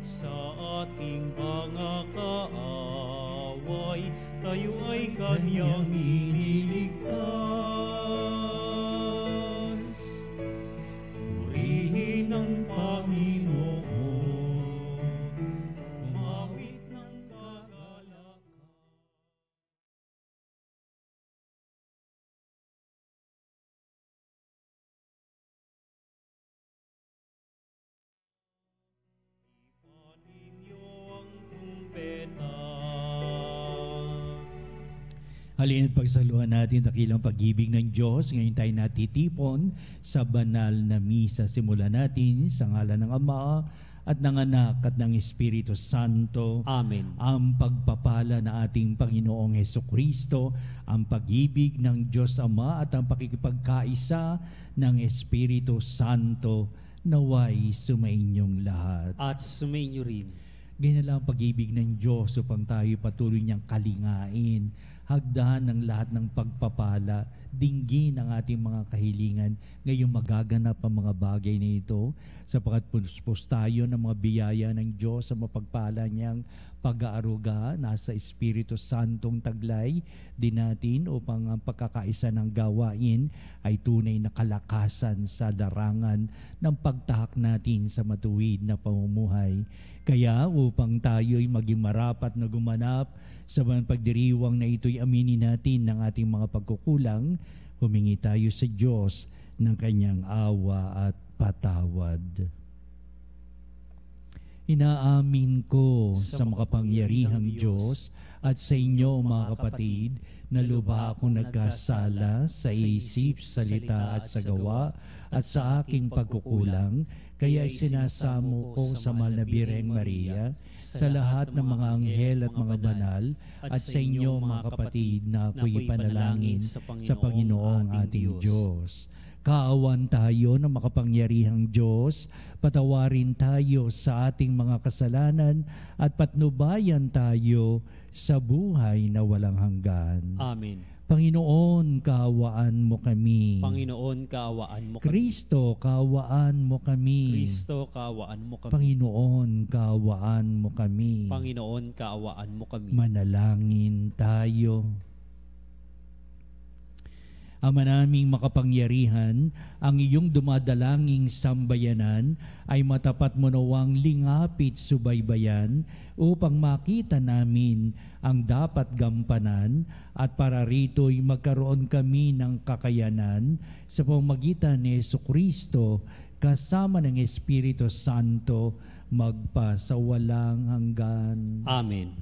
Sa ating mga kaaway, tayo ay Kanyang iniligtas. Purihin ang Panginoon, umawit ng kagalakan. Halina't pagsaluhan natin dakilang pag-ibig ng Diyos. Ngayon tayo natitipon sa banal na misa. Simulan natin sa ngalan ng Ama at ng Anak at ng Espiritu Santo. Amen. Ang pagpapala na ating Panginoong Hesukristo, ang pag-ibig ng Diyos Ama at ang pakikipagkaisa ng Espiritu Santo naway sumainyong lahat. At sumainyo rin. Ganyan lang ang pag-ibig ng Diyos upang tayo patuloy niyang kalingain, hagdahan ng lahat ng pagpapala, dinggin ang ating mga kahilingan. Ngayong magaganap ang mga bagay na ito, sapagkat puspos tayo ng mga biyaya ng Diyos sa mapagpala niyang pag-aaruga, nasa Espiritu Santong taglay din natin upang ang pagkakaisa ng gawain ay tunay na kalakasan sa darangan ng pagtahak natin sa matuwid na pamumuhay. Kaya upang tayo'y maging marapat na gumanap sa mga pagdiriwang na ito'y aminin natin ng ating mga pagkukulang, humingi tayo sa Diyos ng Kanyang awa at patawad. Inaamin ko sa makapangyarihang Diyos at sa inyo mga kapatid na lubha akong nagkasala sa isip, salita at sa gawa at sa aking pagkukulang, kaya sinasamo ko sa mahal na Birheng Maria, sa lahat ng mga anghel at mga banal, at sa inyo mga kapatid na ako'y panalangin sa Panginoong ating Diyos. Kaawan tayo ng makapangyarihang Diyos, patawarin tayo sa ating mga kasalanan at patnubayan tayo sa buhay na walang hanggan. Amen. Panginoon, kaawaan mo kami. Panginoon, kaawaan mo kami. Kristo, kaawaan mo kami. Kristo, kaawaan mo kami. Panginoon, kaawaan mo kami. Panginoon, kaawaan mo kami. Manalangin tayo. Ama naming makapangyarihan, ang iyong dumadalanging sambayanan ay matapat mo nawang lingapit subaybayan upang makita namin ang dapat gampanan at para rito'y magkaroon kami ng kakayanan sa pamamagitan ni Jesucristo kasama ng Espiritu Santo magpa sa walang hanggan. Amen.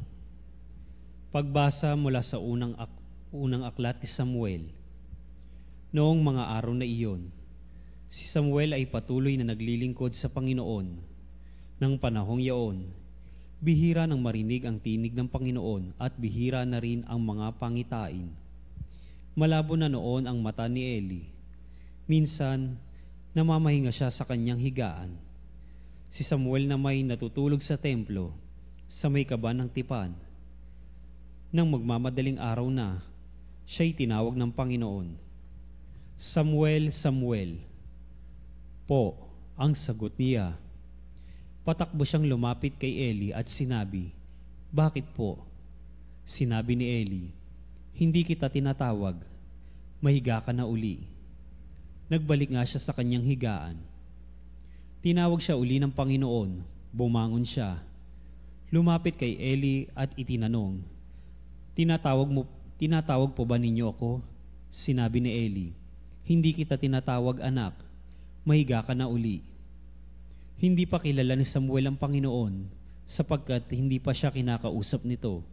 Pagbasa mula sa unang aklat ni Samuel. Noong mga araw na iyon, si Samuel ay patuloy na naglilingkod sa Panginoon. Nang panahong iyon, bihira nang marinig ang tinig ng Panginoon at bihira na rin ang mga pangitain. Malabo na noon ang mata ni Eli. Minsan, namamahinga siya sa kanyang higaan. Si Samuel na may natutulog sa templo, sa may kaba ng tipan. Nang magmamadaling araw na, siya'y tinawag ng Panginoon. Samuel, Samuel. Po, ang sagot niya. Patakbo siyang lumapit kay Eli at sinabi, Bakit po? Sinabi ni Eli, Hindi kita tinatawag. Mahiga ka na uli. Nagbalik nga siya sa kanyang higaan. Tinawag siya uli ng Panginoon. Bumangon siya. Lumapit kay Eli at itinanong, Tinatawag po ba ninyo ako? Sinabi ni Eli, Hindi kita tinatawag anak, mahiga ka na uli. Hindi pa kilala ni Samuel ang Panginoon sapagkat hindi pa siya kinakausap nito.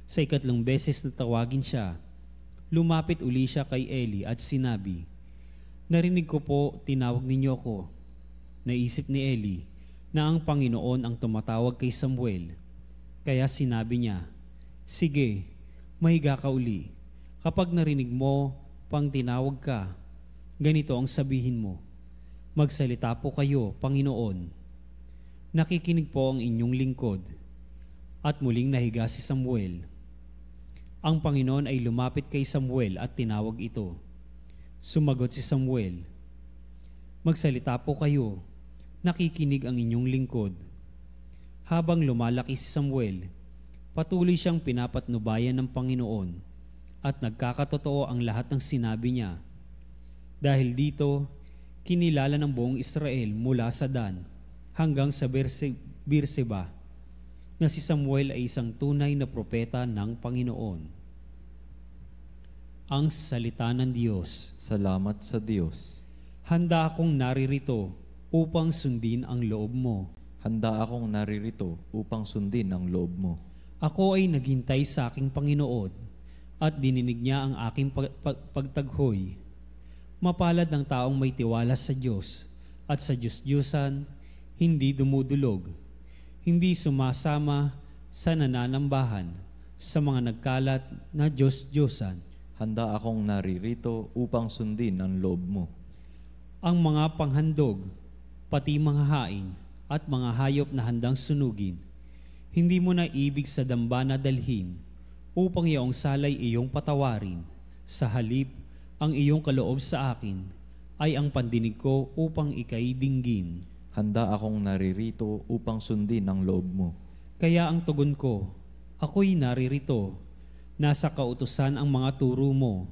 Sa ikatlong beses na tawagin siya, lumapit uli siya kay Eli at sinabi, Narinig ko po tinawag ninyo ako. Naisip ni Eli, na ang Panginoon ang tumatawag kay Samuel. Kaya sinabi niya, "Sige, mahiga ka uli. Kapag narinig mo pang tinawag ka, ganito ang sabihin mo, magsalita po kayo, Panginoon. Nakikinig po ang inyong lingkod." At muling nahiga si Samuel. Ang Panginoon ay lumapit kay Samuel at tinawag ito. Sumagot si Samuel, "Magsalita po kayo, nakikinig ang inyong lingkod." Habang lumalaki si Samuel, patuloy siyang pinapatnubayan ng Panginoon at nagkakatotoo ang lahat ng sinabi niya. Dahil dito, kinilala ng buong Israel mula sa Dan hanggang sa Berseba na si Samuel ay isang tunay na propeta ng Panginoon. Ang salita ng Diyos. Salamat sa Diyos. Handa akong naririto upang sundin ang loob mo. Handa akong naririto upang sundin ang loob mo. Ako ay naghintay sa aking Panginoon at dininig niya ang aking pagtaghoy. Mapalad ang taong may tiwala sa Diyos at sa Diyos-Diyosan hindi dumudulog, hindi sumasama sa nananambahan, sa mga nagkalat na Diyos-Diyosan. Handa akong naririto upang sundin ang loob mo. Ang mga panghandog, pati mga hain at mga hayop na handang sunugin, hindi mo na ibig sa dambana dalhin, upang iyong salay iyong patawarin. Sa halip, ang iyong kaloob sa akin ay ang pandinig ko upang ikay dinggin. Handa akong naririto upang sundin ang loob mo. Kaya ang tugon ko, ako'y naririto. Nasa kautusan ang mga turo mo.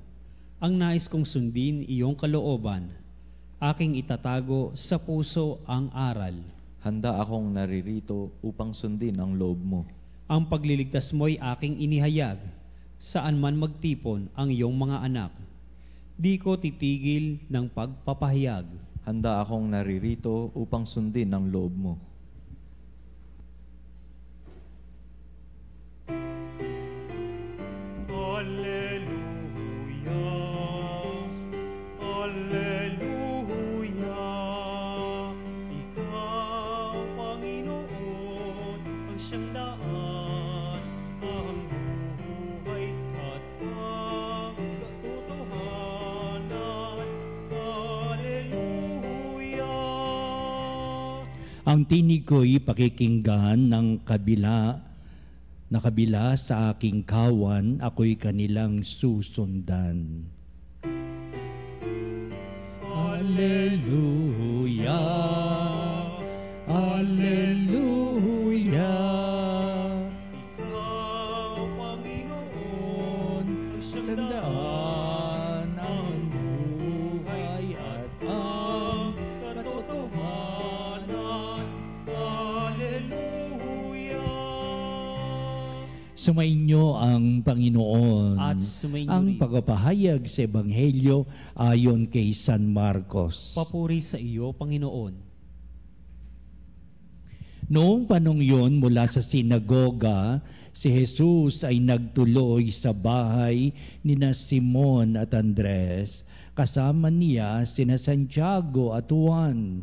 Ang nais kong sundin iyong kalooban. Aking itatago sa puso ang aral. Handa akong naririto upang sundin ang loob mo. Ang pagliligtas mo'y aking inihayag. Saan man magtipon ang iyong mga anak. Di ko titigil ng pagpapahayag. Handa akong naririto upang sundin ang loob mo. Alleluia, Alleluia. Ikaw, Panginoon, ang siyang daan, ang buhay at ang katotohanan. Alleluia. Ang tinig ko'y pakikinggan ng kabila sa aking kawan, ako'y kanilang susundan. Alleluia, Alleluia. Ikaw, Panginoon, ang siyang Sandaan ang buhay at ang katotohanan. Alleluia. Sumainyo ang Panginoon At sumainyo ang rin. pagpapahayag sa Ebanghelyo ayon kay San Marcos. Papuri sa iyo, Panginoon. Noong panong yun, mula sa sinagoga, si Jesus ay nagtuloy sa bahay nina Simon at Andres. Kasama niya sina Santiago at Juan.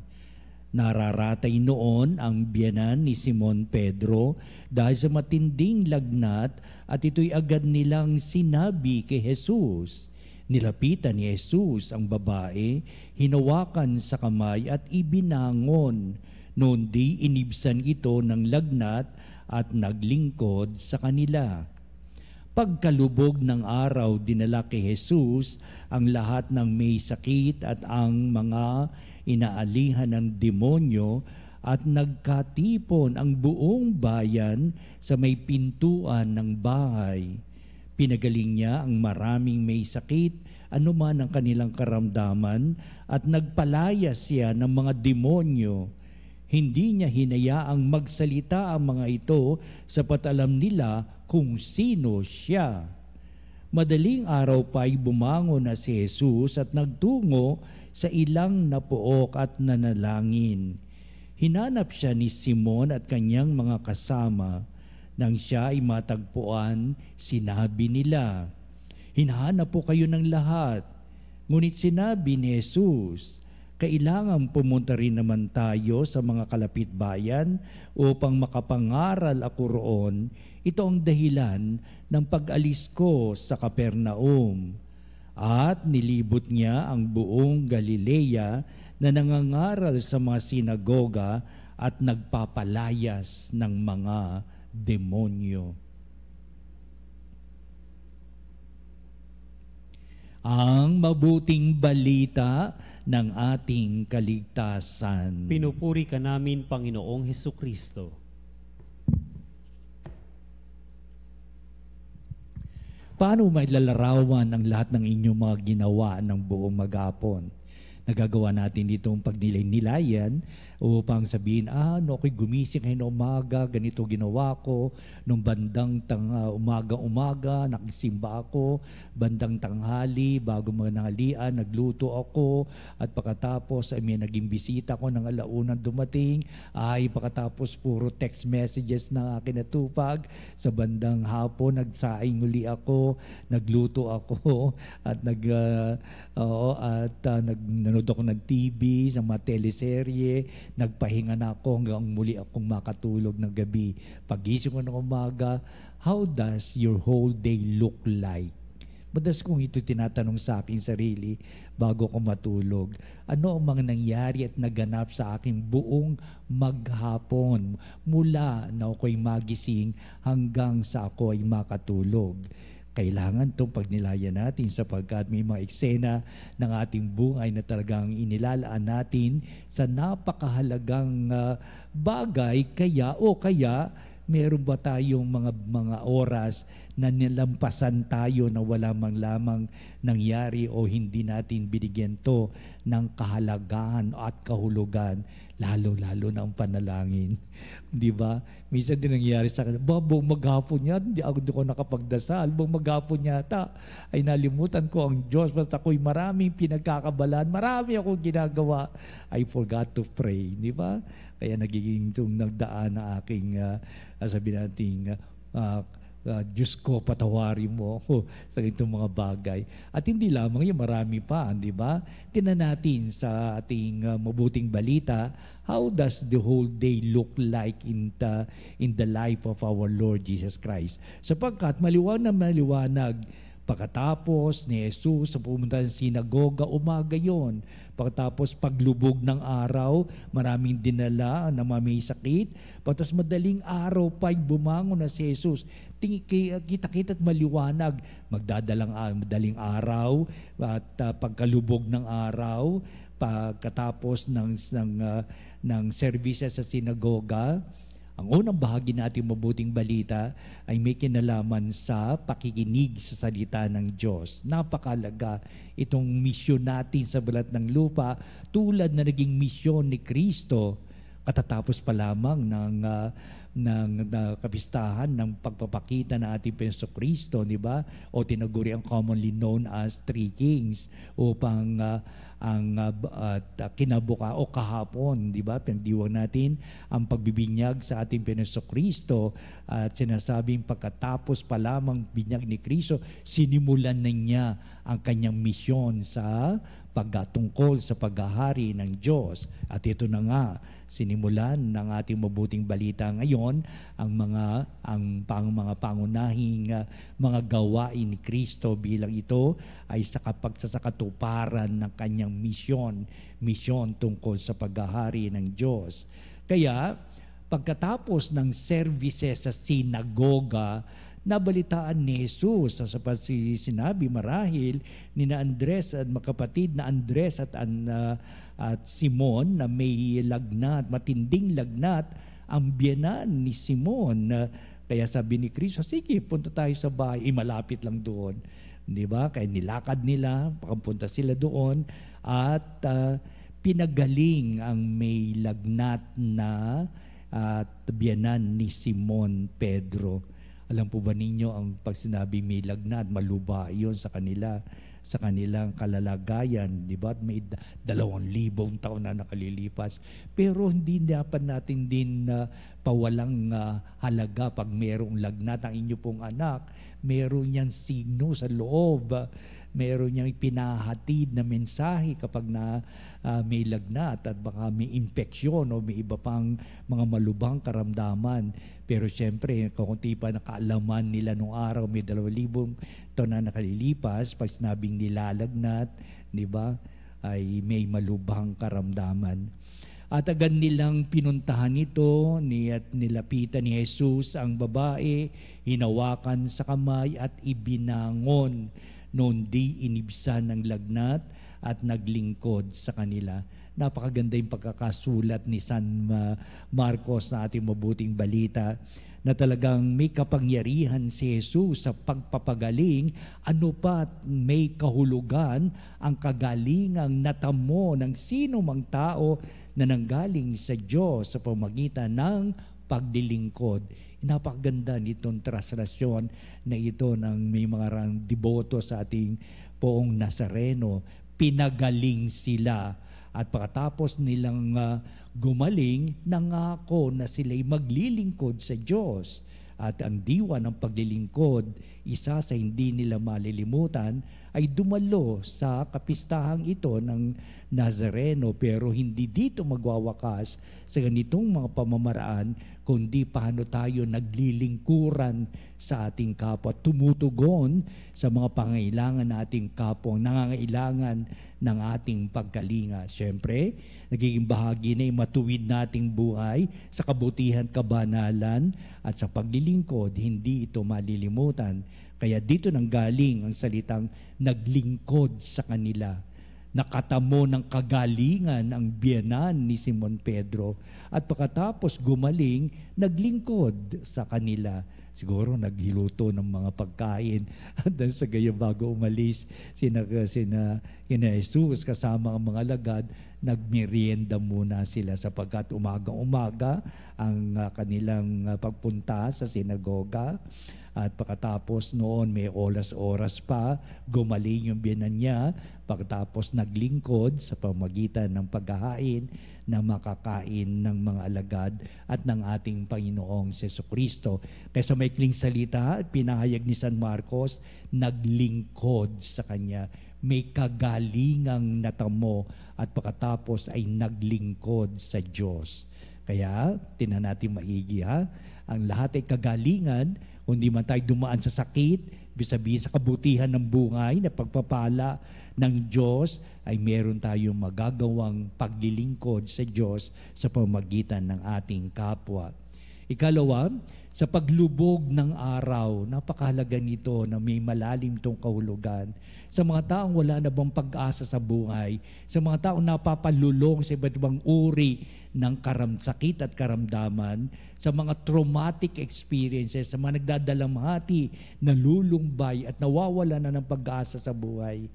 Nararatay noon ang biyanan ni Simon Pedro dahil sa matinding lagnat at ito'y agad nilang sinabi kay Jesus. Nilapitan ni Jesus ang babae, hinawakan sa kamay at ibinangon. Noon di inibsan ito ng lagnat at naglingkod sa kanila. Pagkalubog ng araw, dinala kay Jesus ang lahat ng may sakit at ang mga inaalihan ng demonyo at nagkatipon ang buong bayan sa may pintuan ng bahay. Pinagaling niya ang maraming may sakit, anuman ang kanilang karamdaman, at nagpalaya siya ng mga demonyo. Hindi niya hinayaang magsalita ang mga ito sapat alam nila kung sino siya. Madaling araw pa'y bumangon na si Jesus at nagtungo sa ilang napuok at nanalangin. Hinanap siya ni Simon at kanyang mga kasama. Nang siya ay matagpuan, sinabi nila, "Hinahanap po kayo ng lahat." Ngunit sinabi ni Jesus, kailangan pumunta rin naman tayo sa mga kalapit bayan upang makapangaral ako roon. Ito ang dahilan ng pag-alis ko sa Capernaum. At nilibot niya ang buong Galilea na nangangaral sa mga sinagoga at nagpapalayas ng mga demonyo. Ang mabuting balita ng ating kaligtasan. Pinupuri ka namin, Panginoong Hesukristo. Paano mailalarawan ang lahat ng inyong mga ginawa ng buong maghapon? Nagagawa natin ditong pagnilay-nilayan upang sabihin, ako'y gumising ngayon na umaga, ganito ginawa ko, nung bandang umaga-umaga, nakisimba ako, bandang tanghali, bago manghalian, nagluto ako, at pagkatapos ay may naging bisita ko ng alaunang dumating, pagkatapos puro text messages na akin natupag, sa bandang hapon, nagsaing uli ako, nagluto ako, at nanood ako ng TV, sa mga teleserye, nagpahinga na ako hanggang muli akong makatulog ng gabi. Pagising ko ng umaga, how does your whole day look like? Madalas kong ito tinatanong sa aking sarili bago ako matulog. Ano ang mga nangyari at naganap sa aking buong maghapon mula na ako'y magising hanggang sa ako ay makatulog? Kailangan itong pagnilayan natin sapagkat may mga eksena ng ating buhay na talagang inilalaan natin sa napakahalagang bagay. Kaya meron ba tayong mga oras na nilampasan tayo na wala mang lamang nangyari o hindi natin binigyan to ng kahalagahan at kahulugan, lalo-lalo na ang panalangin. Di ba? Minsan din nangyari sa akin, buong maghapon niya, hindi ako nakapagdasal. Buong maghapon yata ay nalimutan ko ang Diyos. Basta ako'y maraming pinagkakabalaan, marami akong ginagawa. I forgot to pray. Di ba? Kaya nagiging itong nagdaan na aking, sabi natin, Diyos ko, patawarin mo ako sa itong mga bagay. At hindi lamang yun, marami pa, di ba? Tingnan natin sa ating mabuting balita, how does the whole day look like in the life of our Lord Jesus Christ? Sapagkat maliwanag, pagkatapos ni Jesus sa pumunta sa sinagoga, umaga yon. Pagkatapos paglubog ng araw, maraming dinala na may sakit. Pagkatapos madaling araw pa bumangon na si Jesus. Kita-kita at maliwanag, madaling araw at pagkalubog ng araw, pagkatapos ng services sa sinagoga. Ang unang bahagi natin mabuting balita ay may kinalaman sa pakikinig sa salita ng Diyos. Napakalaga itong misyon natin sa balat ng lupa, tulad na naging misyon ni Kristo katatapos pa lamang ng kapistahan ng pagpapakita ng ating Jesucristo, di ba? O tinaguri ang commonly known as Three Kings upang kinabuka o kahapon, di ba? Pinagdiwang natin ang pagbibinyag sa ating Jesucristo at sinasabing pagkatapos pa lamang binyag ni Kristo, sinimulan na niya ang kanyang misyon sa pagtungkol sa paghahari ng Diyos. At ito na nga, sinimulan ng ating mabuting balita ngayon ang mga pangunahing mga gawain ni Kristo bilang ito ay sa katuparan ng kanyang misyon tungkol sa paghahari ng Diyos. Kaya pagkatapos ng services sa sinagoga, nabalitaan ni Jesus sa sinabi marahil ni Andres at makapatid na Andres at Simon na may lagnat, matinding lagnat ang biyenan ni Simon. Kaya sabi ni Kristo, sige, punta tayo sa bahay, malapit lang doon. Di ba? Kaya nilakad nila, pagpunta sila doon at pinagaling ang may lagnat na biyenan ni Simon Pedro. Alam po ba ninyo ang pag sinabi may lagnat, maluba iyon sa kanilang kalalagayan, di ba? May 2,000 taon na nakalilipas. Pero hindi dapat natin din pawalang halaga pag mayroong lagnat ang inyo pong anak. Meron niyang signo sa loob meron niyang pinahatid na mensahe kapag may lagnat at baka may impeksyon o may iba pang mga malubhang karamdaman. Pero siyempre, kaunti pa nakaalaman nila nung araw, may 2,000 taon na nakalilipas, pag sinabing nilalagnat, di ba, ay may malubhang karamdaman. At agad nilang pinuntahan ito at nilapitan ni Jesus ang babae, hinawakan sa kamay at ibinangon. Noon di inibsan ng lagnat at naglingkod sa kanila. Napakaganda yung pagkakasulat ni San Marcos na ating mabuting balita, na talagang may kapangyarihan si Jesus sa pagpapagaling, ano pa may kahulugan ang kagalingang natamo ng sino mang tao na nanggaling sa Diyos sa pamagitan ng paglilingkod. Napakaganda nitong translasyon na ito ng may mga deboto sa ating Poong Nazareno. Pinagaling sila at pagkatapos nilang gumaling, nangako na sila'y maglilingkod sa Diyos. At ang diwa ng paglilingkod, isa sa hindi nila malilimutan, ay dumalo sa kapistahang ito ng Nazareno. Pero hindi dito magwawakas sa ganitong mga pamamaraan, kundi paano tayo naglilingkuran sa ating kapwa, tumutugon sa mga pangailangan nating kapwa, nangangailangan ng ating pagkalinga. Siyempre, nagiging bahagi na yung matuwid nating buhay sa kabutihan, kabanalan at sa paglilingkod, hindi ito malilimutan. Kaya dito nanggaling ang salitang naglingkod sa kanila. Nakatamo ng kagalingan ang biyenan ni Simon Pedro at pagkatapos gumaling, naglingkod sa kanila. Siguro naghiluto ng mga pagkain at sa gayon bago umalis sina Jesus kasama ang mga alagad, nagmerienda muna sila sapagkat umaga-umaga ang kanilang pagpunta sa sinagoga. At pagkatapos noon may oras-oras pa, gumaling yung biyenan niya, pagkatapos naglingkod sa pamagitan ng paghahain na makakain ng mga alagad at ng ating Panginoong Jesucristo. Kaya sa maikling salita, pinahayag ni San Marcos, naglingkod sa Kanya. May kagalingang natamo at pagkatapos ay naglingkod sa Diyos. Kaya, tinan natin maigi ang lahat ay kagalingan, kung di man tayo dumaan sa sakit, sabihin sa kabutihan ng buhay na pagpapala ng Diyos, ay meron tayong magagawang paglilingkod sa Diyos sa pamagitan ng ating kapwa. Ikalawa, sa paglubog ng araw, napakahalaga nito na may malalim itong kahulugan. Sa mga taong wala na bang pag-asa sa buhay, sa mga taong napapalulong sa iba't ibang uri ng sakit at karamdaman, sa mga traumatic experiences, sa mga nagdadalamhati, nalulumbay at nawawala na ng pag-asa sa buhay,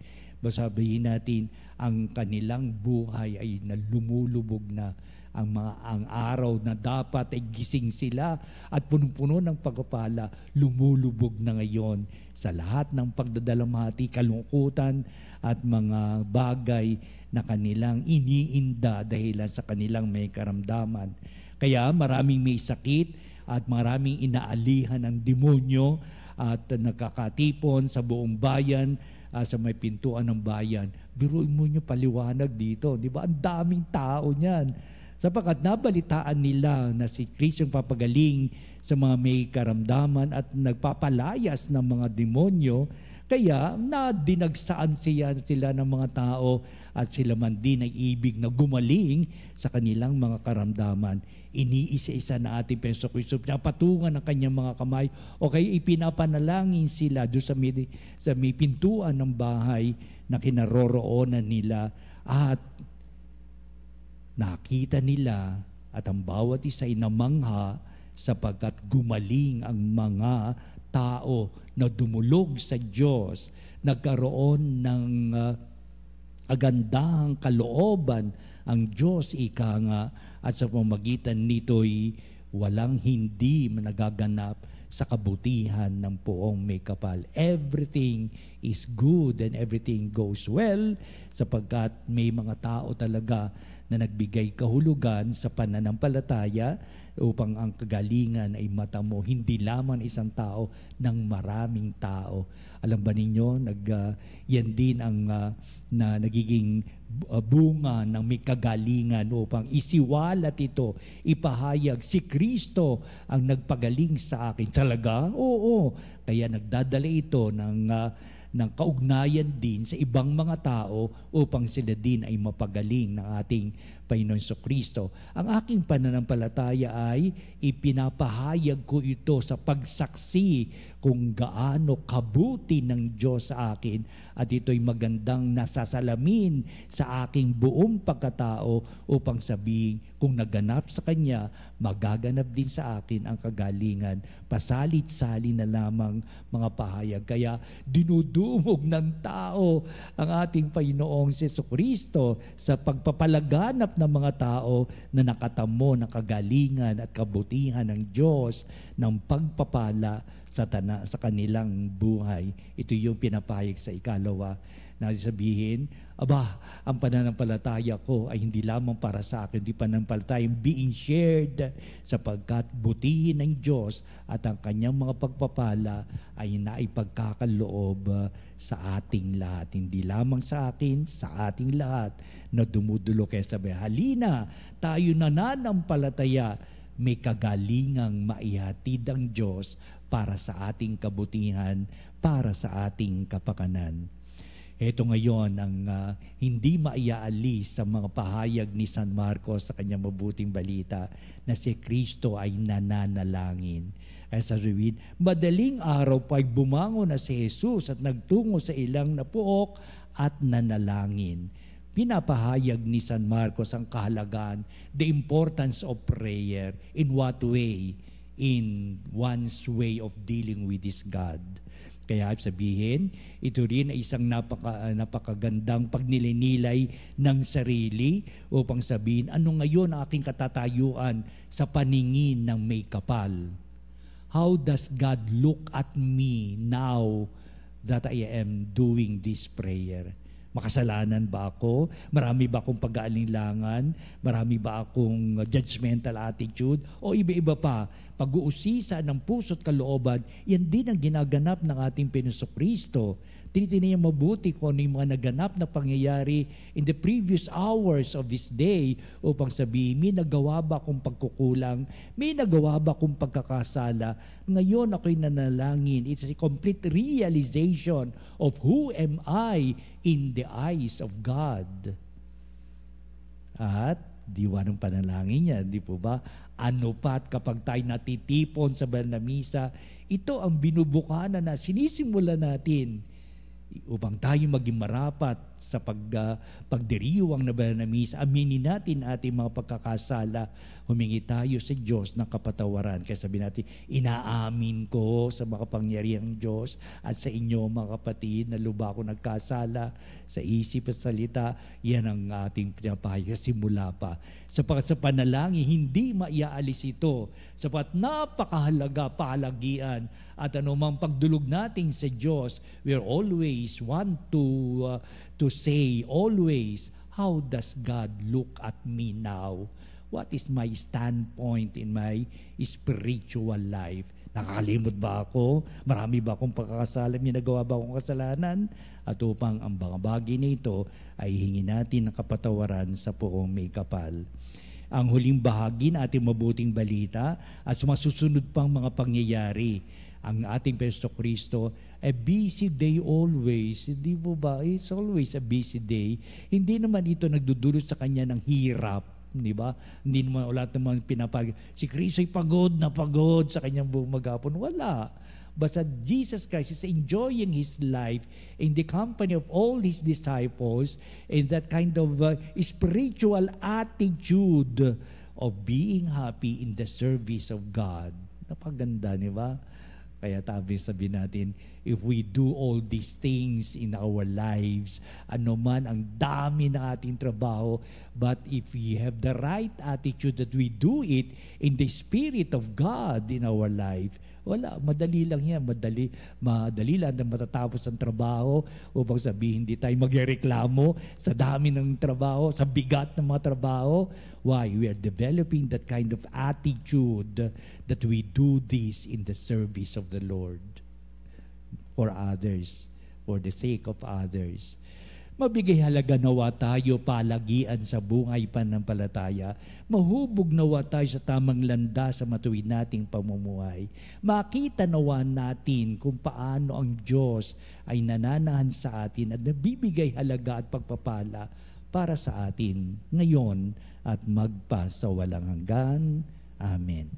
sabihin natin, ang kanilang buhay ay lumulubog na. Ang araw na dapat ay gising sila at punong-puno ng pagpapala, lumulubog na ngayon sa lahat ng pagdadalamhati, kalungkutan at mga bagay na kanilang iniinda dahil sa kanilang may karamdaman. Kaya maraming may sakit at maraming inaalihan ng demonyo at nakakatipon sa buong bayan, sa may pintuan ng bayan. Biruin mo nyo paliwanag dito, di ba? Ang daming tao niyan. Sapagkat nabalitaan nila na si Kristo ang papagaling sa mga may karamdaman at nagpapalayas ng mga demonyo, kaya nadinagsaan sila ng mga tao at sila man din ay ibig na gumaling sa kanilang mga karamdaman. Iniisa-isa na ating Panginoon Kristo, pinapatungan ng kanyang mga kamay o kaya ipinapanalangin sila doon sa may pintuan ng bahay na kinaroroonan nila at nakita nila at ang bawat isa ay namangha sapagkat gumaling ang mga tao na dumulog sa Diyos, nagkaroon ng agandahang kalooban ang Diyos at sa pamagitan nito'y walang hindi nagaganap sa kabutihan ng poong may kapal. Everything is good and everything goes well sapagkat may mga tao talaga na nagbigay kahulugan sa pananampalataya upang ang kagalingan ay matamo hindi lamang isang tao ng maraming tao. Alam ba ninyo, yan din ang na nagiging bunga ng may kagalingan upang isiwalat ito, ipahayag si Kristo ang nagpagaling sa akin. Talaga? Oo. Kaya nagdadala ito ng kaugnayan din sa ibang mga tao upang sila din ay mapagaling ng ating Panginoon Kristo. Ang aking pananampalataya ay ipinapahayag ko ito sa pagsaksi kung gaano kabuti ng Diyos sa akin at ito'y magandang nasasalamin sa aking buong pagkatao upang sabihin kung naganap sa Kanya, magaganap din sa akin ang kagalingan. Pasalit-sali na lamang mga pahayag. Kaya dinudumog ng tao ang ating Panginoong Kristo sa pagpapalaganap ng mga tao na nakatamo ng kagalingan at kabutihan ng Diyos ng pagpapala sa kanilang buhay. Ito yung pinapahayag sa ikalawa na sabihin, ang pananampalataya ko ay hindi lamang para sa akin, hindi pananampalataya being shared sapagkat butihin ng Diyos at ang kanyang mga pagpapala ay naipagkakaloob sa ating lahat. Hindi lamang sa akin, sa ating lahat na dumudulo kaya sabi, halina, tayo nananampalataya, may kagalingang maihatid ang Diyos para sa ating kabutihan, para sa ating kapakanan. Ito ngayon ang hindi maiaalis sa mga pahayag ni San Marcos sa kanyang mabuting balita na si Kristo ay nananalangin. As a read, madaling araw pa ay bumangon na si Jesus at nagtungo sa ilang napuok at nanalangin. Pinapahayag ni San Marcos ang kahalagaan, the importance of prayer. In what way? In one's way of dealing with this God. Kaya sabihin, ito rin ay isang napakagandang pagnilinilay ng sarili upang sabihin, ano ngayon ang aking katatayuan sa paningin ng may kapal? How does God look at me now that I am doing this prayer? Makasalanan ba ako? Marami ba akong pag-aalinlangan? Marami ba akong judgmental attitude? O iba-iba pa, pag-uusisa ng puso't kalooban, yan din ang ginaganap ng ating Panginoon Kristo. Tinitingnan niya mabuti kung ano yung mga naganap na pangyayari in the previous hours of this day upang sabihin, may nagawa ba akong pagkukulang? May nagawa ba akong pagkakasala? Ngayon ako'y nanalangin. It's a complete realization of who am I in the eyes of God. At diwa ng panalangin niya, di po ba? Ano pat kapag tayo natitipon sa banal na misa, ito ang binubukanan na sinisimula natin upang tayo maging marapat sa pagdiriwang na banal na misa. Aminin natin ating mga pagkakasala, humingi tayo sa Diyos ng kapatawaran. Kaya sabi natin, inaamin ko sa makapangyarihang Diyos at sa inyo mga kapatid na lubha ko nagkasala sa isip at salita. Yan ang ating pinapahayag sa simula pa. Sapagkat sa panalangin, hindi maiaalis ito. Sapagkat napakahalaga, pahalagian at anumang pagdulog natin sa Diyos, we're always want to say always, how does God look at me now? What is my standpoint in my spiritual life? Nakakalimot ba ako? Marami ba akong pagkakasala? May nagawa ba akong kasalanan? At upang ang mga bagay na ito ay hingin natin ng kapatawaran sa poong may kapal. Ang huling bahagi na ating mabuting balita at sumasusunod pang mga pangyayari. Ang ating Panginoon Kristo, a busy day always. Hindi po ba? It's always a busy day. Hindi naman ito nagdudulot sa kanya ng hirap. Di ba? Hindi naman ulat naman pinapag. Si Kristo ay pagod na pagod sa kanyang buong maghapon. Wala. Basta Jesus Christ is enjoying His life in the company of all His disciples in that kind of spiritual attitude of being happy in the service of God. Napaganda, di ba? Kaya sabi natin, if we do all these things in our lives, ano man ang dami ng ating trabaho, but if we have the right attitude that we do it in the Spirit of God in our life, wala, madali lang yan. Madali lang na matatapos ang trabaho upang sabihin hindi tayo magreklamo sa dami ng trabaho, sa bigat ng mga trabaho. Why? We are developing that kind of attitude that we do this in the service of the Lord for others, for the sake of others. Mabigay halaga nawa tayo palagian sa buhay pananampalataya. Mahubog nawa tayo sa tamang landas sa matuwid nating pamumuhay. Makita nawa natin kung paano ang Diyos ay nananahan sa atin at nabibigay halaga at pagpapala para sa atin ngayon at magpa sa walang hanggan. Amen.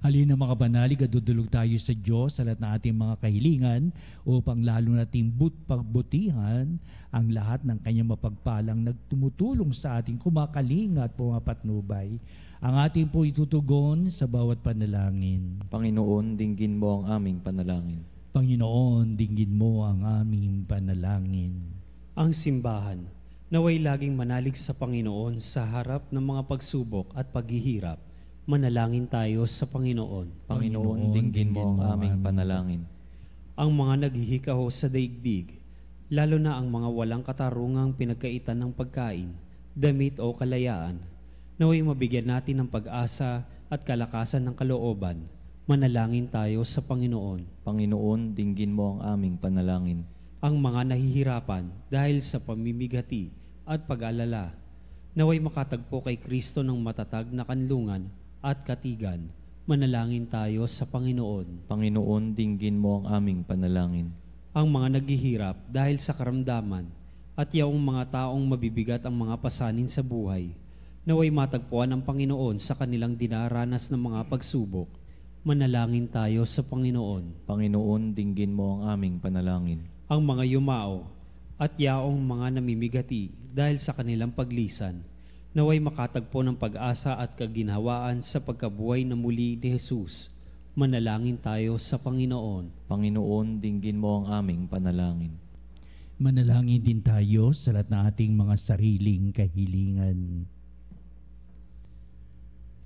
Halina mga banalig at dudulog tayo sa Diyos sa lahat ng ating mga kahilingan upang lalo nating pagbutihan ang lahat ng kanyang mapagpalang nagtumutulong sa ating kumakalinga at pumapatnubay. Ang ating po itutugon sa bawat panalangin. Panginoon, dinggin mo ang aming panalangin. Panginoon, dinggin mo ang aming panalangin. Ang simbahan, naway laging manalig sa Panginoon sa harap ng mga pagsubok at paghihirap. Manalangin tayo sa Panginoon. Panginoon, dinggin mo ang aming panalangin. Ang mga naghihikaho sa daigdig, lalo na ang mga walang katarungang pinagkaitan ng pagkain, damit o kalayaan, naway mabigyan natin ng pag-asa at kalakasan ng kalooban. Manalangin tayo sa Panginoon. Panginoon, dinggin mo ang aming panalangin. Ang mga nahihirapan dahil sa pamimigati at pag-alala, naway makatagpo kay Kristo ng matatag na kanlungan at katigan. Manalangin tayo sa Panginoon. Panginoon, dinggin mo ang aming panalangin. Ang mga naghihirap dahil sa karamdaman at yaong mga taong mabibigat ang mga pasanin sa buhay, naway matagpuan ng Panginoon sa kanilang dinaranas ng mga pagsubok. Manalangin tayo sa Panginoon. Panginoon, dinggin mo ang aming panalangin. Ang mga yumao at yaong mga namimigati dahil sa kanilang paglisan, naway makatagpo ng pag-asa at kaginhawaan sa pagkabuhay na muli ni Jesus. Manalangin tayo sa Panginoon. Panginoon, dinggin mo ang aming panalangin. Manalangin din tayo sa lahat ng ating mga sariling kahilingan.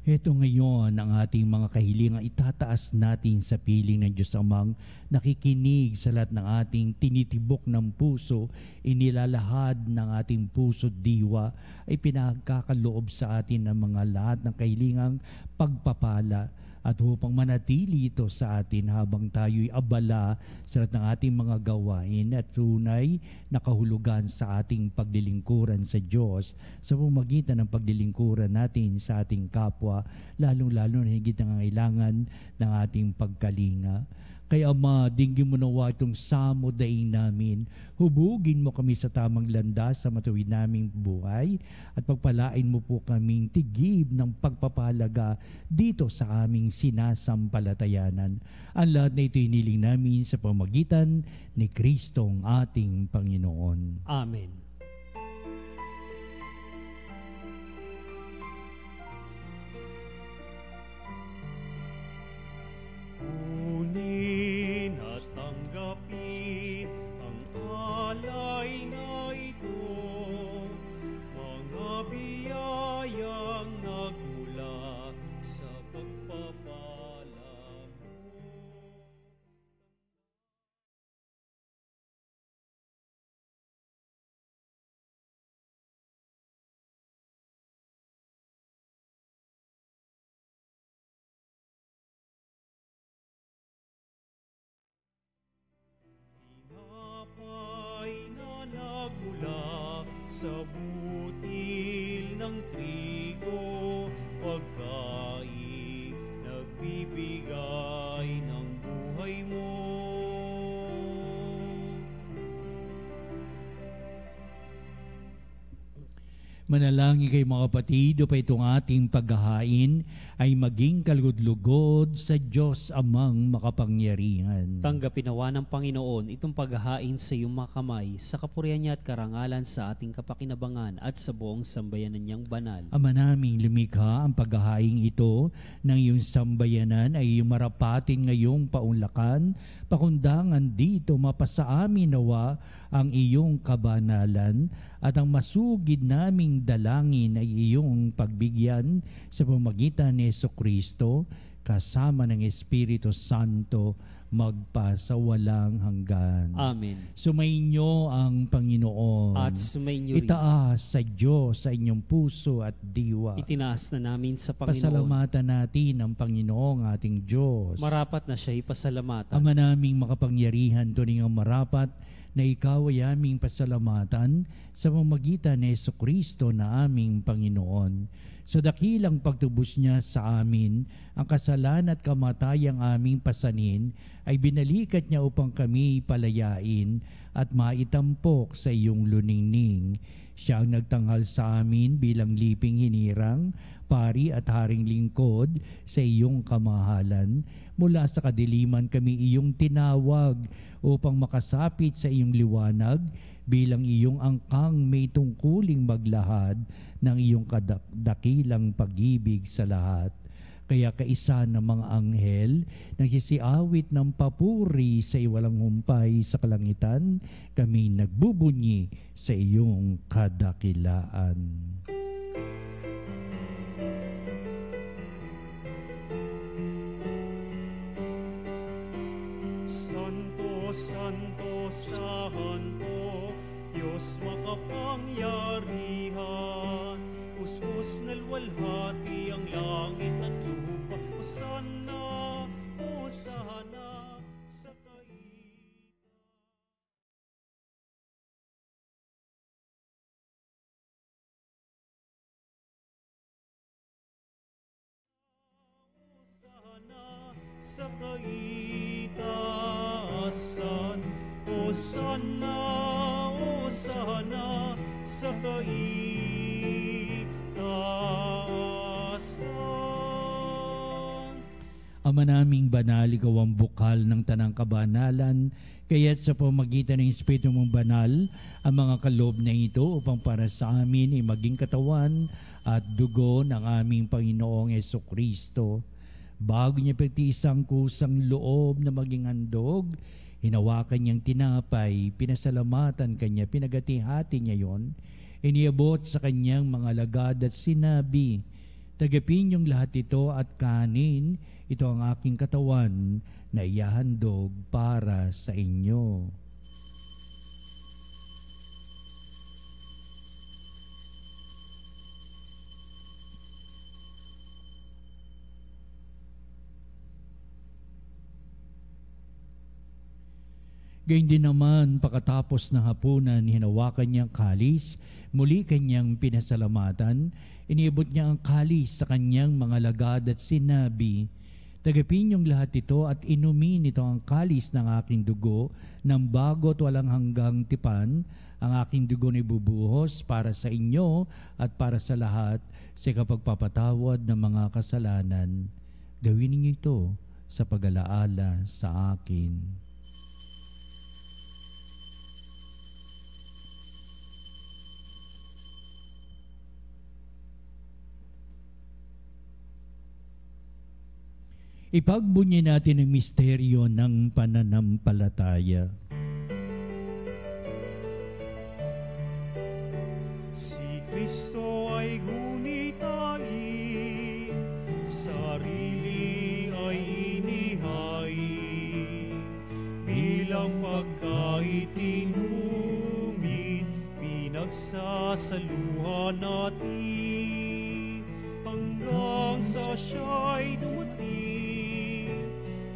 Heto ngayon ang ating mga kahilingan, itataas natin sa piling ng Diyos Amang, nakikinig sa lahat ng ating tinitibok ng puso, inilalahad ng ating puso diwa, ay pinagkakaloob sa atin ang mga lahat ng kahilingang pagpapala. At upang manatili ito sa atin habang tayo'y abala sa lahat ng ating mga gawain at tunay na kahulugan sa ating paglilingkuran sa Diyos sa pamamagitan ng paglilingkuran natin sa ating kapwa, lalong-lalo na higit na kailangan ng ating pagkalinga. Kaya Ama, dinggin mo nawa itong samudaing namin. Hubugin mo kami sa tamang landas sa matuwid naming buhay at pagpalain mo po kaming tigib ng pagpapahalaga dito sa aming sinasampalatayanan. Ang lahat na ito iniling namin sa pamamagitan ni Kristong ating Panginoon. Amen. Kunin at tanggapin ang alay na ito, mga biyayang nagmula sa pagpapala mo. Tinapay na nagmula sa butil ng trigo, pagkain nagbibigay ng buhay mo. Manalangin kayo mga kapatid, upang itong ating paghahain ay maging kalugod-lugod sa Diyos Amang makapangyarihan. Tanggapin nawa ng Panginoon itong paghahain sa iyong mga kamay, sa kapurihan niya at karangalan sa ating kapakinabangan at sa buong sambayanan niyang banal. Ama naming lumikha, ang paghahain ito ng iyong sambayanan ay iyong marapatin ngayong paunlakan, pakundangan dito mapasa amin nawa ang iyong kabanalan at ang masugid naming dalangin ay iyong pagbigyan sa pamamagitan ni Jesucristo kasama ng Espiritu Santo magpasawalang hanggan. Amen. Sumainyo ang Panginoon. At sumainyo rin. Itaas sa Diyos sa inyong puso at diwa. Itinaas na namin sa Panginoon. Pasalamatan natin ang Panginoong ating Diyos. Marapat na siya ipasalamatan. Ama naming makapangyarihan, tuning ang marapat na ikaw ay aming pasalamatan sa pamamagitan ni Jesucristo na aming Panginoon. Sa dakilang pagtubos niya sa amin, ang kasalan at kamatayang aming pasanin ay binalikat niya upang kami palayain at maitampok sa iyong luningning. Siya ang nagtanghal sa amin bilang liping hinirang, pari at haring lingkod sa iyong kamahalan. Mula sa kadiliman kami iyong tinawag upang makasapit sa iyong liwanag bilang iyong angkang may tungkuling maglahad ng iyong dakilang pag-ibig sa lahat. Kaya kaisa ng mga anghel nagsisiawit ng papuri sa iwalang humpay sa kalangitan, kami nagbubunyi sa iyong kadakilaan. Santo, Santo, Santo, Diyos makapangyarihan, usbos na luwalhati ang langit at lupa. Hosana, Hosana sa kaitan. Hosana sa kaitaasan. Hosana, Hosana sa kaitaasan. Ama naming banal, ikaw ang bukal ng tanang kabanalan, kaya't sa pamagitan ng Espiritu mong banal, ang mga kaloob na ito upang para sa amin ay maging katawan at dugo ng aming Panginoong Jesucristo. Bago niya pagtiisang kusang loob na maging handog, hinawakan niyang tinapay, pinasalamatan kanya, pinagati-hati niya yon, iniabot sa kanyang mga lagad at sinabi, "Tagapin niyong lahat ito at kanin, ito ang aking katawan na ihahandog para sa inyo." Gayun din naman, pagkatapos ng hapunan, hinawakan niya ang kalis, muli kanyang pinasalamatan, iniabot niya ang kalis sa kanyang mga lagad at sinabi, "Tagapin niyong lahat ito at inumin ito ang kalis ng aking dugo, ng bago at walang hanggang tipan, ang aking dugo na ibubuhos para sa inyo at para sa lahat sa kapagpapatawad ng mga kasalanan. Gawin niyo ito sa pag-alaala sa akin." Ipagbunyi natin ang misteryo ng pananampalataya. Si Kristo ay gunitain, sarili ay inihain, bilang pagkaitinumit, pinagsasaluhan natin, hanggang sa siya'y dumating,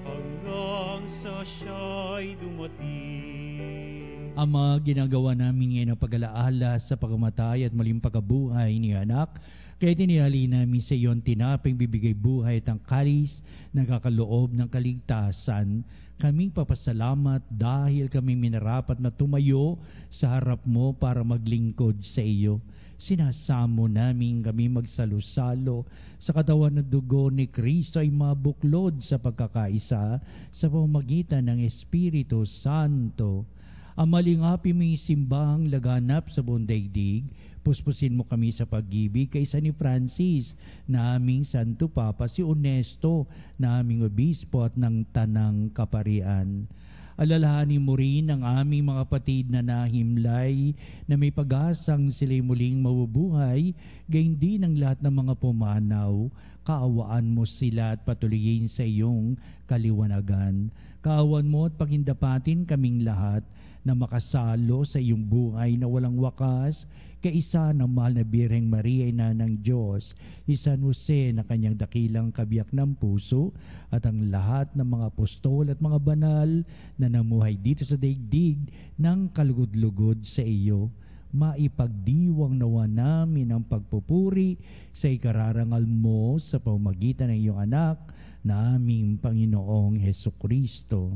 hanggang sa siya'y dumating. Ama, ginagawa namin ngayon ang pag-alaala sa pagkamatay at maling pagkabuhay ni anak. Kaya tinihali namin sa iyon tinaping bibigay buhay at ang kalis na kakaloob ng kaligtasan. Kaming papasalamat dahil kami minarapat na tumayo sa harap mo para maglingkod sa iyo. Sinasamo namin kami magsalo-salo sa katawan ng dugo ni Kristo ay mabuklod sa pagkakaisa sa pamamagitan ng Espiritu Santo. Ang malingapi mong simbahang laganap sa buong daigdig, puspusin mo kami sa pag-ibig kaysa ni Francis, na aming Santo Papa, si Onesto, na aming Obispo at ng Tanang Kaparian. Alalahanin mo rin ang aming mga kapatid na nahimlay na may pag-asang sila'y muling mabubuhay, gayon din ang lahat ng mga pumanaw. Kaawaan mo sila at patuloyin sa iyong kaliwanagan. Kaawan mo at pagindapatin kaming lahat na makasalo sa iyong buhay na walang wakas, kaisa ng mahal na Birheng Maria, ina ng Diyos, ni San Jose na kanyang dakilang kabiyak ng puso, at ang lahat ng mga apostol at mga banal na namuhay dito sa daigdig ng kalugod-lugod sa iyo. Maipagdiwang nawa namin ang pagpupuri sa ikararangal mo sa pamamagitan ng iyong anak na aming Panginoong Hesukristo.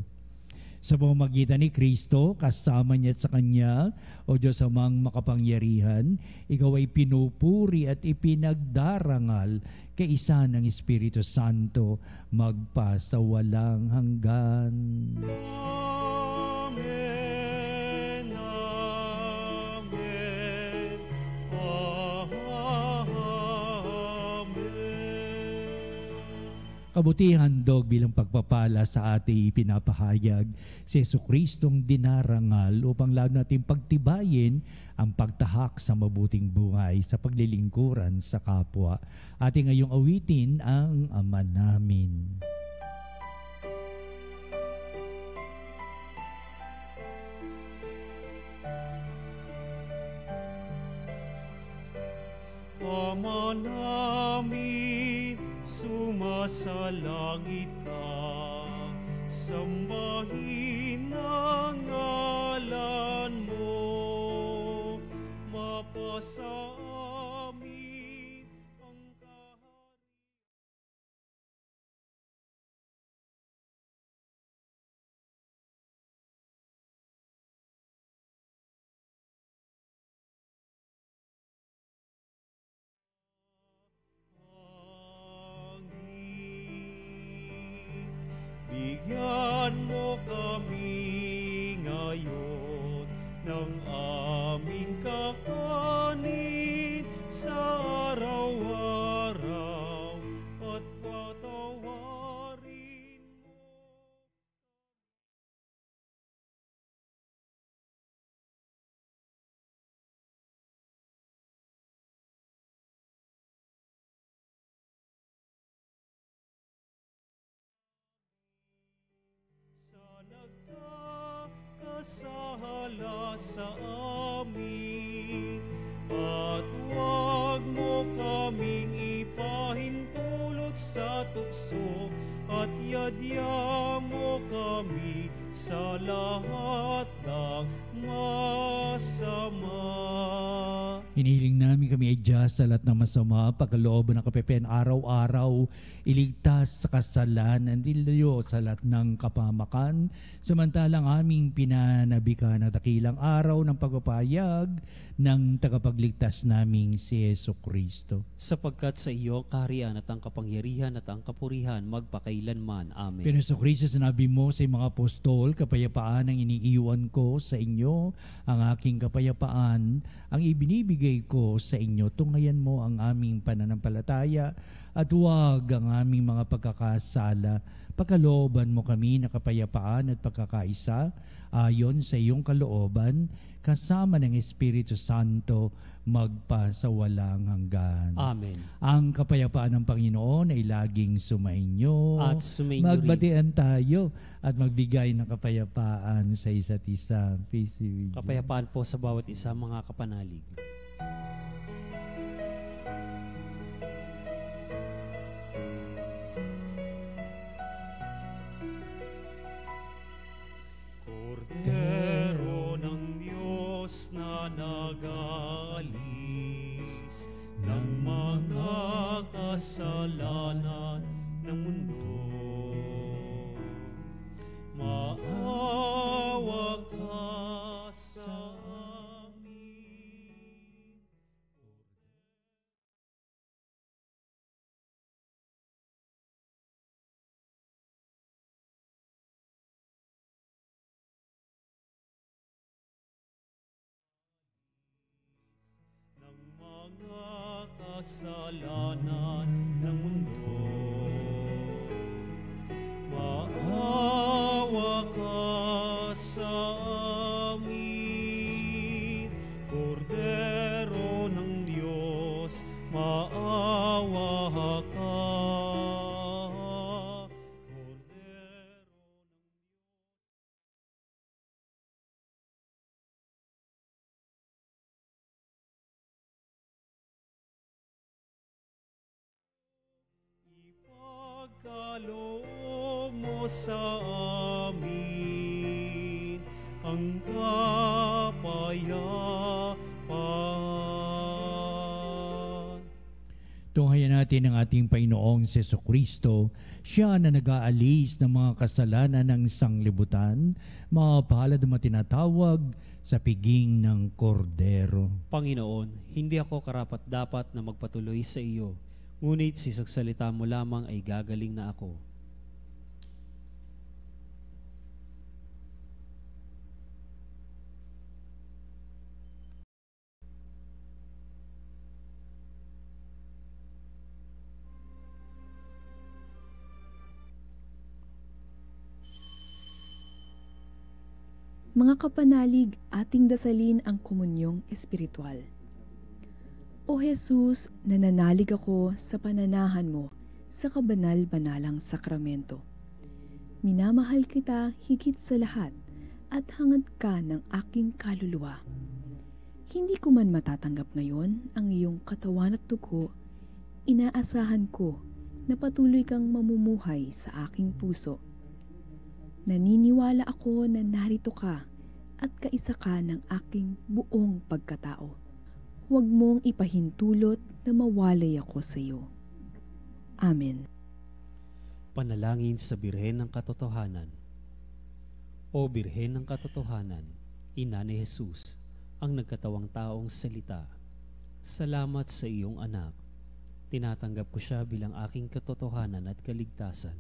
Sa pamamagitan ni Kristo, kasama niya at sa Kanya, o Diyos Amang makapangyarihan, ikaw ay pinupuri at ipinagdarangal kaisa ng Espiritu Santo, magpa sa walang hanggan. Amen, amen, Kabutihang handog bilang pagpapala sa ating ipinapahayag si Jesucristong dinarangal upang lalo natin pagtibayin ang pagtahak sa mabuting buhay sa paglilingkuran sa kapwa. Ating ngayong awitin ang Ama namin. Ama namin, sumasalangit ka, sambahin ang ngalan mo, mapasa amin ang kaharian. Bigyan mo kami ngayon ng aming kakanin sa araw-araw at patawarin mo. Sa nagkakasala sa amin, at huwag mo kaming ipahintulot sa tukso, at yadya mo kami sa lahat ng masama. Hinihiling namin kami ay Diyos sa lahat ng masama, pagkalooban ng kapepen araw-araw, iligtas sa kasalanan, dilayo sa lahat ng kapamakan, samantalang aming pinanabikan ng dakilang araw ng pagpapahayag ng tagapagligtas naming si Jesucristo. Sapagkat sa iyo kaharian at ang kapangyarihan at ang kapurihan magpakailanman. Amen. Pero Jesucristo, sinabi mo sa mga apostol, kapayapaan ang iniiwan ko sa inyo, ang aking kapayapaan ang ibinibigay ko sa inyo. Tunghayan mo ang aming pananampalataya at huwag ang aming mga pagkakasala. Pagkalooban mo kami na kapayapaan at pagkakaisa ayon sa iyong kalooban, kasama ng Espiritu Santo, magpa sa walang hanggan. Amen. Ang kapayapaan ng Panginoon ay laging sumainyo. At sumainyo rin. Magbatian tayo at magbigay ng kapayapaan sa isa't isa. Peace be with you. Kapayapaan po sa bawat isa, mga kapanalig. Kordero ng kasalanan ng mundo. Maawa ka sa amin, Kordero ng Diyos, maawa ka. Ipagkaloob mo sa amin ang kapayapaan. Tunghayan natin ang ating Panginoong Jesucristo, siya na nag-aalis ng mga kasalanan ng sanglibutan, mapalad ang tinatawag sa piging ng Kordero. Panginoon, hindi ako karapat-dapat na magpatuloy sa iyo, ngunit si salita mo lamang ay gagaling na ako. Mga kapanalig, ating dasalin ang komunyong espiritual. O Jesus, nananalig ako sa pananahan mo sa kabanal-banalang sakramento. Minamahal kita higit sa lahat at hangad ka ng aking kaluluwa. Hindi ko man matatanggap ngayon ang iyong katawan at dugo, inaasahan ko na patuloy kang mamumuhay sa aking puso. Naniniwala ako na narito ka at kaisa ka ng aking buong pagkatao. Huwag mong ipahintulot na mawalay ako sa iyo. Amen. Panalangin sa Birhen ng Katotohanan. O Birhen ng Katotohanan, Ina ni Jesus, ang nagkatawang taong salita, salamat sa iyong anak. Tinatanggap ko siya bilang aking katotohanan at kaligtasan.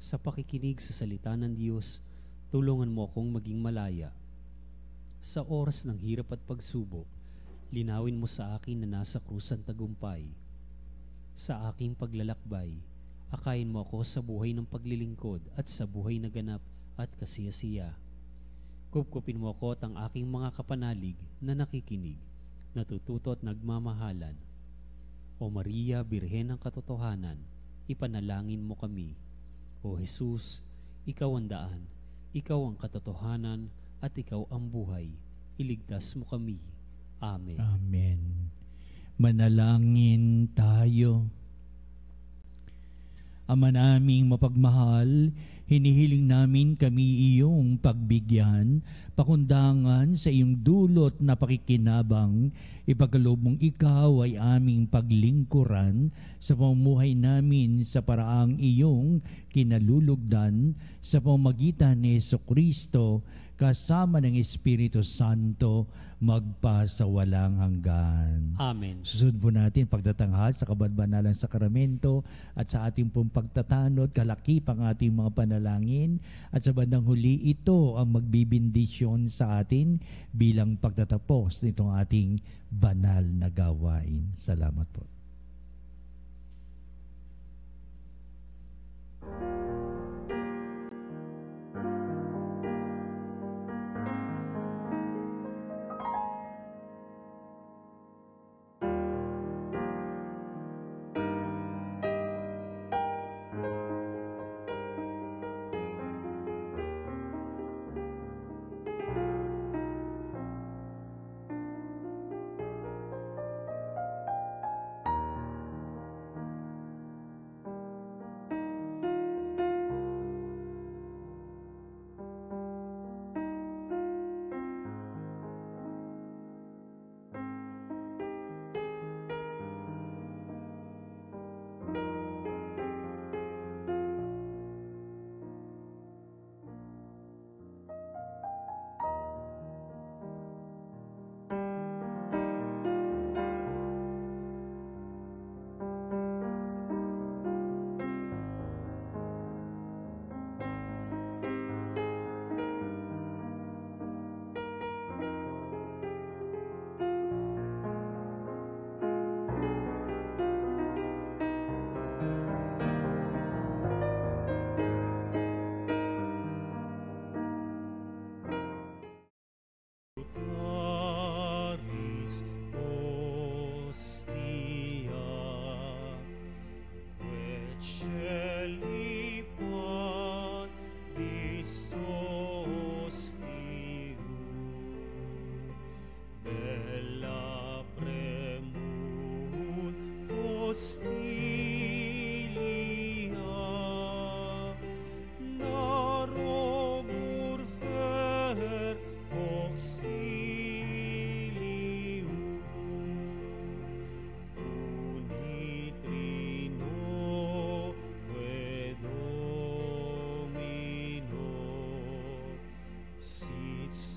Sa pakikinig sa salita ng Diyos, tulungan mo akong maging malaya. Sa oras ng hirap at pagsubok, linawin mo sa akin na nasa krusan tagumpay. Sa aking paglalakbay, akayin mo ako sa buhay ng paglilingkod at sa buhay na ganap at kasiyasiya. Kupkupin mo ako at ang aking mga kapanalig na nakikinig, natututo at nagmamahalan. O Maria, Birhen ng Katotohanan, ipanalangin mo kami. O Jesus, ikaw ang daan, ikaw ang katotohanan, at ikaw ang buhay. Iligtas mo kami. Amen. Amen. Manalangin tayo. Ama naming mapagmahal, hinihiling namin kami iyong pagbigyan, pakundangan sa iyong dulot na pakikinabang, ipagkaloob mong ikaw ay aming paglingkuran sa pamumuhay namin sa paraang iyong kinalulugdan sa pamamagitan ni Jesucristo kasama ng Espiritu Santo magpa sa walang hanggan. Amen. Susunod po natin pagtatanghal sa kabanal-banalang sakramento at sa ating pong pagtatanod, kalakip ang ating mga panalangin at sa bandang huli ito ang magbibindisyon sa atin bilang pagtatapos nitong ating banal na gawain. Salamat po.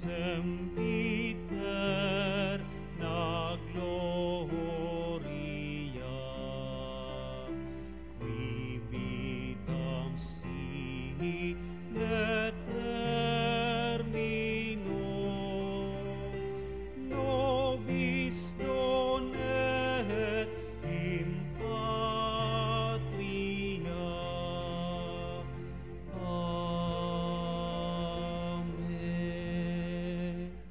sempiter na gloria, qui vitam sihi determino, nobis non et in patria. Amen.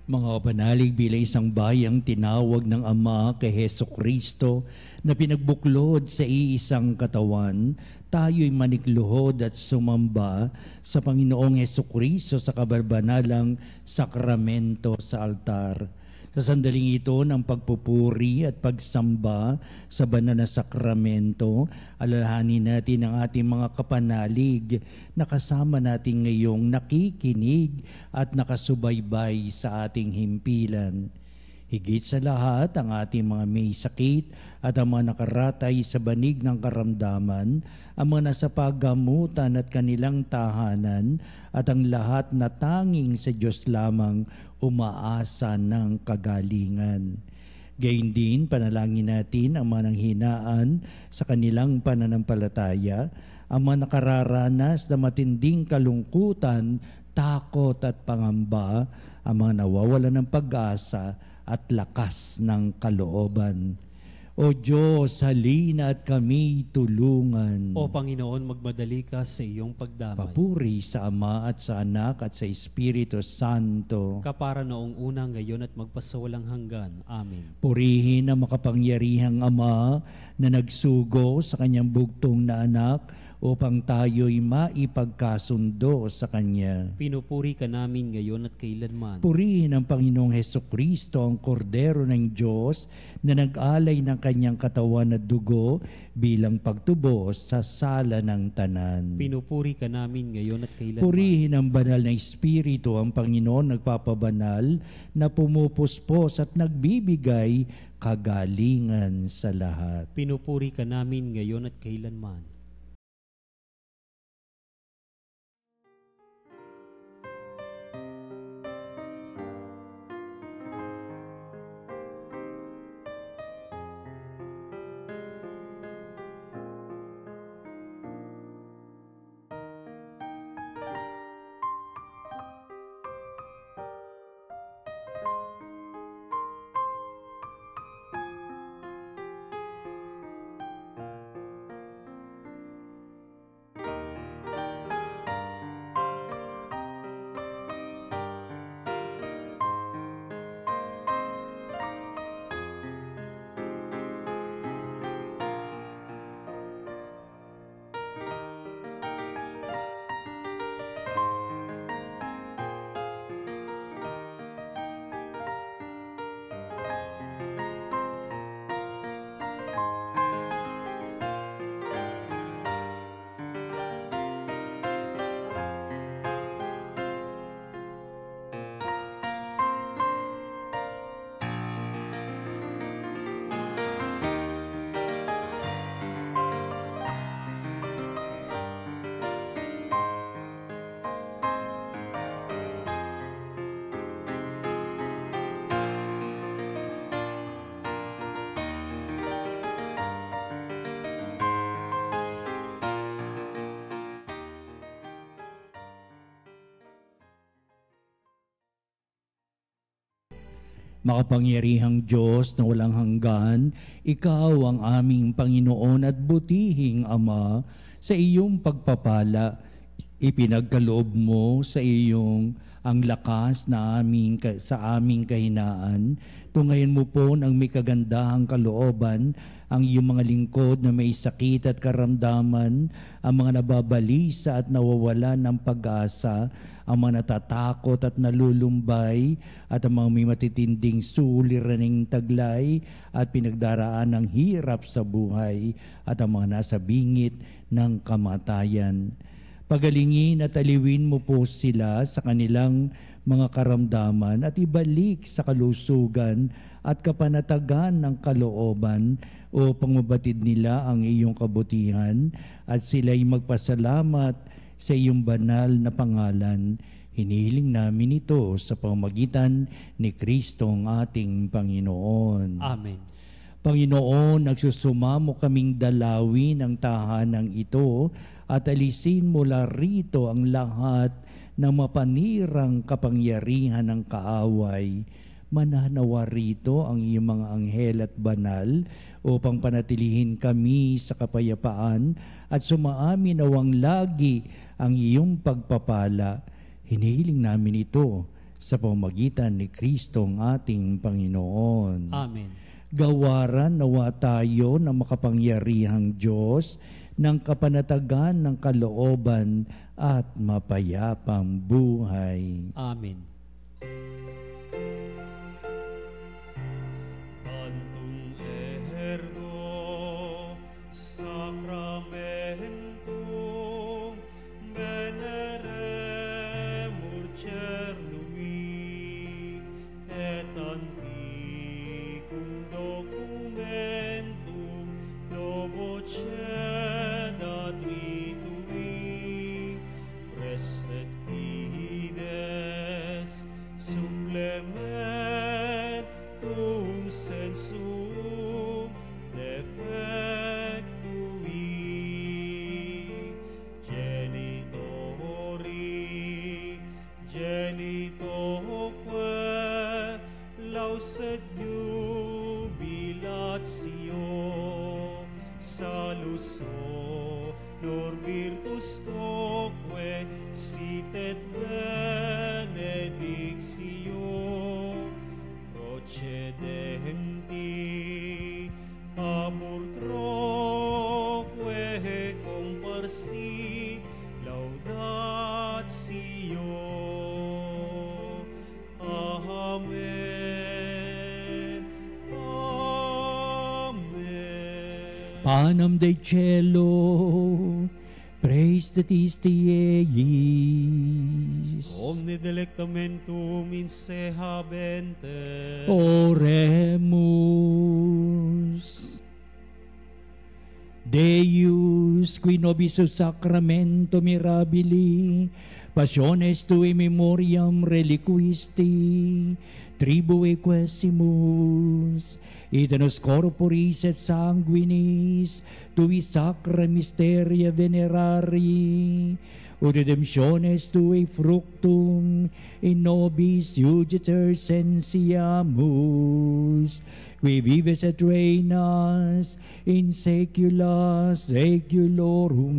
Mga kapanalig, bilang isang bayang tinawag ng Ama kay Heso Kristo na pinagbuklod sa iisang katawan, tayo'y manikluhod at sumamba sa Panginoong Heso Kristo sa kabarbanalang sakramento sa altar. Sa sandaling ito ng pagpupuri at pagsamba sa banal na sakramento, alalahanin natin ang ating mga kapanalig na kasama natin ngayong nakikinig at nakasubaybay sa ating himpilan. Higit sa lahat, ang ating mga may sakit at ang mga nakaratay sa banig ng karamdaman, ang mga nasa paggamutan at kanilang tahanan, at ang lahat na tanging sa Diyos lamang umaasa ng kagalingan. Gayun din, panalangin natin ang mga nanghinaan sa kanilang pananampalataya, ang mga nakararanas na matinding kalungkutan, takot at pangamba, ang mga nawawalan ng pag-asa at lakas ng kalooban. O Diyos, halina at kami tulungan. O Panginoon, magmadali ka sa iyong pagdamay. Papuri sa Ama at sa Anak at sa Espiritu Santo. Kapara noong una, ngayon at magpasawalang hanggan. Amen. Purihin ang makapangyarihang Ama na nagsugo sa kanyang bugtong na anak upang tayo'y maipagkasundo sa Kanya. Pinupuri ka namin ngayon at kailanman. Purihin ang Panginoong Hesukristo, ang Kordero ng Diyos, na nag-alay ng kanyang katawan at dugo bilang pagtubos sa sala ng tanan. Pinupuri ka namin ngayon at kailanman. Purihin ang banal na Espiritu, ang Panginoon nagpapabanal, na pumupuspos at nagbibigay kagalingan sa lahat. Pinupuri ka namin ngayon at kailanman. Makapangyarihang Diyos na walang hanggan, Ikaw ang aming Panginoon at butihing Ama. Sa iyong pagpapala, ipinagkaloob mo sa iyong ang lakas na sa aming kahinaan. Tungayan mo po ng may kagandahang kalooban ang iyong mga lingkod na may sakit at karamdaman, ang mga nababalisa at nawawalan ng pag-asa, ang mga natatakot at nalulumbay, at ang mga may matitinding suliraning taglay at pinagdaraan ng hirap sa buhay, at ang mga nasa bingit ng kamatayan. Pagalingin at aliwin mo po sila sa kanilang mga karamdaman at ibalik sa kalusugan at kapanatagan ng kalooban upang mabatid nila ang iyong kabutihan at sila'y magpasalamat sa iyong banal na pangalan. Hinihiling namin ito sa pamamagitan ni Kristong ating Panginoon. Amen. Panginoon, nagsusumamo kaming dalawin ang tahanang ito at alisin mula rito ang lahat ng mapanirang kapangyarihan ng kaaway. Mananawa rito ang iyong mga anghel at banal upang panatilihin kami sa kapayapaan at sumaamin nawang lagi ang iyong pagpapala. Hinihiling namin ito sa pamamagitan ni Kristong ating Panginoon. Amen. Gawaran nawa tayo ng makapangyarihang Diyos ng kapanatagan ng kalooban at mapayapang buhay. Amen. Tantum ergo sacramentum veneremur cernui et antiquum documentum globo cedat ritui restet fides supplementum sensum defectui genitoque lauset jubilatio salus honor virtus quoque sitet benedictio procedenti amor troque comparsi laudatio. Amen. Amen. Panem Dei Cielo, praise the Eis. Omne delectamentum in se habente. Oremus. Deus, qui nobis sacramento mirabili, passiones tui memoriam reliquisti, tribue quesimus, et nos corporis et sanguinis, tui sacra mysteria venerari, ut redemptiones tui fructum in nobis iuditor sensiamus, qui vives et reinas in saecula saeculorum.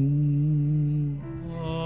Amen.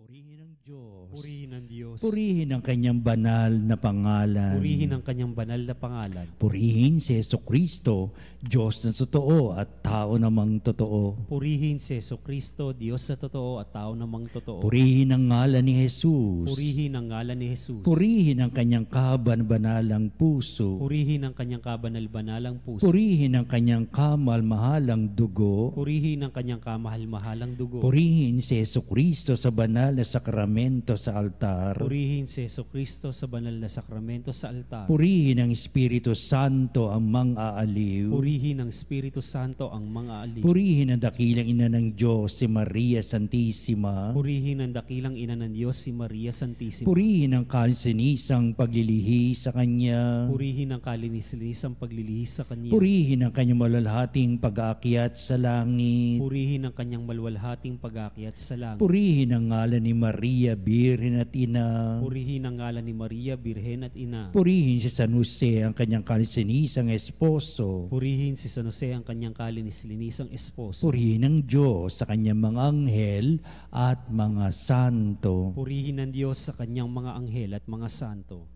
Purihin ang Diyos. Purihin ang Diyos. Purihin ang kanyang banal na pangalan. Purihin ang kanyang banal na pangalan. Purihin si Jesucristo, Diyos na totoo at tao namang totoo. Purihin si Jesucristo, Diyos na totoo at tao namang totoo. Purihin ang ngalan ni Jesus. Purihin ang ngalan ni Jesus. Purihin ang kanyang kaban-banalang puso. Purihin ang kanyang kabanal-banalang puso. Purihin ang kanyang kamal-mahalang dugo. Purihin ang kanyang kamahal-mahalang dugo. Purihin si Jesucristo sa banal na sakramento sa altar. Purihin si Jesucristo sa banal na sakramento sa altar. Purihin ng Espiritu Santo ang mang-aaliw. Purihin ng Espiritu Santo ang mga alip. Purihin ang dakilang ina ng Diyos, si Maria Santissima. Purihin ang dakilang ina ng Diyos, si Maria Santissima. Purihin ang kalsinisang paglilihi sa Kanya. Purihin ang kalinis-linisang paglilihi sa Kanya. Purihin ang Kanyang malalhating pag-aakyat sa langit. Purihin ang kanyang malwalhating pag-aakyat sa langit. Purihin ang ngalan ni Maria, Birhen at Ina. Purihin ang ngalan ni Maria, Birhen at Ina. Purihin si San Jose, ang kanyang kalsinisang esposo. Purihin si San Jose, ang kanyang kalinis-linisang esposo. Purihin ang Diyos sa kanyang mga anghel at mga santo. Purihin ng Diyos sa kanyang mga anghel at mga santo.